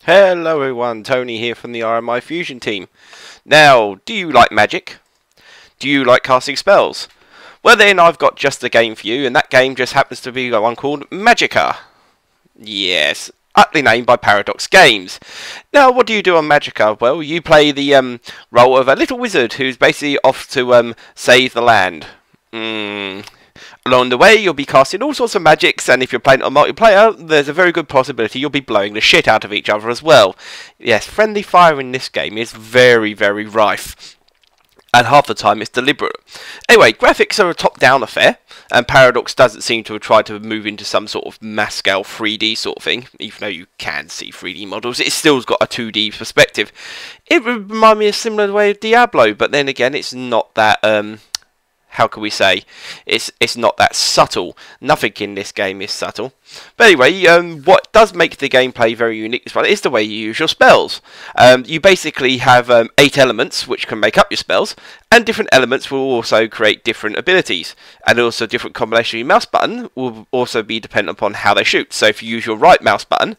Hello everyone, Tony here from the RMIFusion team. Now, do you like magic? Do you like casting spells? Well then, I've got just the game for you, and that game just happens to be one called Magicka. Yes, aptly named by Paradox Games. Now, what do you do on Magicka? Well, you play the role of a little wizard who's basically off to save the land. Along the way, you'll be casting all sorts of magics, and if you're playing on multiplayer, there's a very good possibility you'll be blowing the shit out of each other as well. Yes, friendly fire in this game is very, very rife. And half the time it's deliberate. Anyway, graphics are a top-down affair, and Paradox doesn't seem to have tried to move into some sort of mass-scale 3D sort of thing. Even though you can see 3D models, it still's got a 2D perspective. It would remind me of a similar way of Diablo, but then again, it's not that, how can we say, it's not that subtle. Nothing in this game is subtle. But anyway, what does make the gameplay very unique this one is the way you use your spells. You basically have 8 elements which can make up your spells, and different elements will also create different abilities. And also different combination of your mouse button will also be dependent upon how they shoot. So if you use your right mouse button,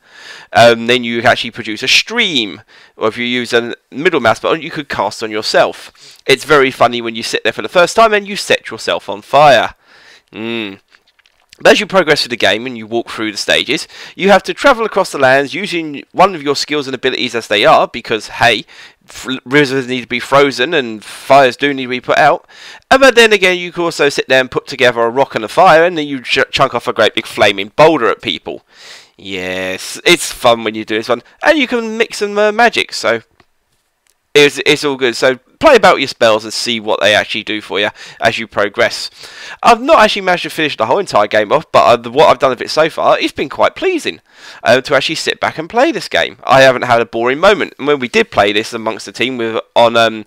then you actually produce a stream. Or if you use a middle mouse button, you could cast on yourself. It's very funny when you sit there for the first time and you set yourself on fire. But as you progress through the game and you walk through the stages, you have to travel across the lands using one of your skills and abilities as they are, because, hey, rivers need to be frozen and fires do need to be put out. But then again, you can also sit there and put together a rock and a fire, and then you chunk off a great big flaming boulder at people. Yes, it's fun when you do this one. And you can mix some magic, so it's all good. So play about your spells and see what they actually do for you as you progress. I've not actually managed to finish the whole entire game off, but what I've done of it so far, it's been quite pleasing to actually sit back and play this game. I haven't had a boring moment. And when we did play this amongst the team on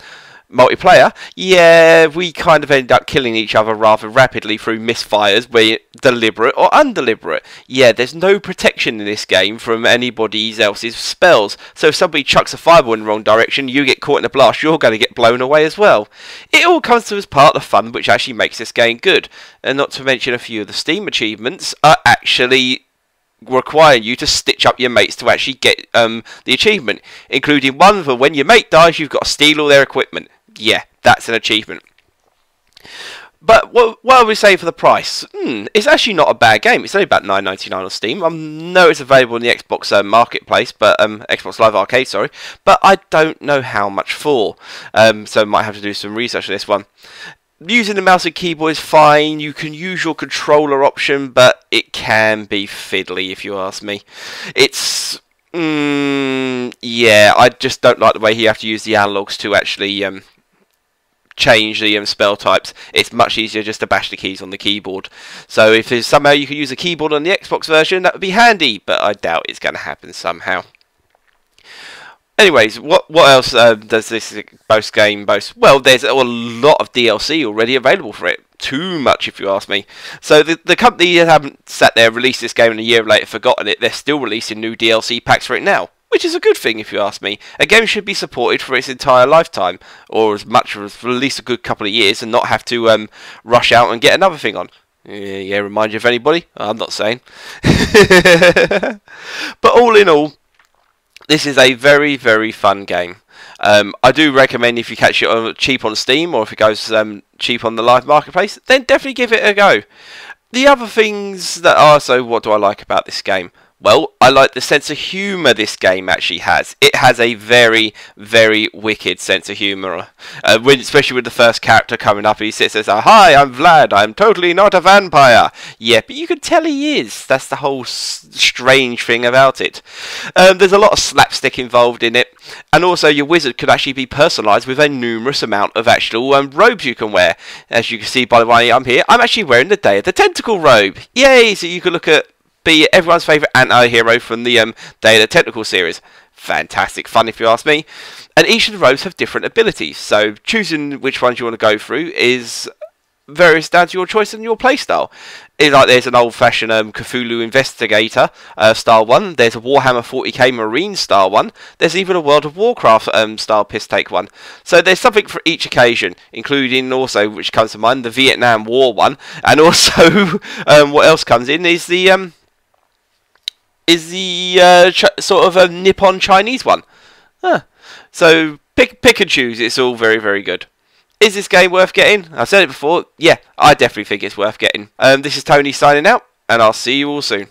multiplayer, yeah, we kind of ended up killing each other rather rapidly through misfires, where deliberate or undeliberate. Yeah, there's no protection in this game from anybody else's spells. So if somebody chucks a fireball in the wrong direction, you get caught in a blast, you're going to get blown away as well. It all comes to as part of the fun which actually makes this game good. And not to mention a few of the Steam achievements are actually requiring you to stitch up your mates to actually get the achievement, including one for when your mate dies, you've got to steal all their equipment. Yeah, that's an achievement. But what I would say for the price, it's actually not a bad game. It's only about $9.99 on Steam. I know it's available in the Xbox Marketplace, but Xbox Live Arcade, sorry. But I don't know how much for, so I might have to do some research on this one. Using the mouse and keyboard is fine. You can use your controller option, but it can be fiddly if you ask me. It's yeah, I just don't like the way you have to use the analogs to actually change the spell types. It's much easier just to bash the keys on the keyboard. So if there's somehow you could use a keyboard on the Xbox version, that would be handy, but I doubt it's going to happen somehow. Anyways, what else does this game boast? Well, there's a lot of DLC already available for it. Too much, if you ask me. So the company haven't sat there, released this game and a year later forgotten it. They're still releasing new DLC packs for it now, which is a good thing, if you ask me. A game should be supported for its entire lifetime, or as much as for at least a good couple of years, and not have to rush out and get another thing on. Yeah, remind you of anybody? I'm not saying. But all in all, this is a very, very fun game. I do recommend if you catch it cheap on Steam, or if it goes cheap on the live marketplace, then definitely give it a go. The other things that are, so what do I like about this game? Well, I like the sense of humour this game actually has. It has a very, very wicked sense of humour. Especially with the first character coming up, he sits there and says, "Hi, I'm Vlad, I'm totally not a vampire." Yeah, but you can tell he is. That's the whole strange thing about it. There's a lot of slapstick involved in it. And also, your wizard could actually be personalised with a numerous amount of actual robes you can wear. As you can see by the way I'm here, I'm actually wearing the Day of the Tentacle robe. Yay! So you can be everyone's favourite anti-hero from the Day of the Tentacle series. Fantastic fun, if you ask me. And each of the robes have different abilities, so choosing which ones you want to go through is various down to your choice and your playstyle. Like there's an old-fashioned Cthulhu Investigator style one. There's a Warhammer 40k Marine style one. There's even a World of Warcraft style piss take one. So there's something for each occasion, including also, which comes to mind, the Vietnam War one, and also what else comes in is the sort of a Nippon Chinese one. So pick and choose. It's all very, very good. Is this game worth getting? I've said it before. Yeah, I definitely think it's worth getting. This is Tony signing out, and I'll see you all soon.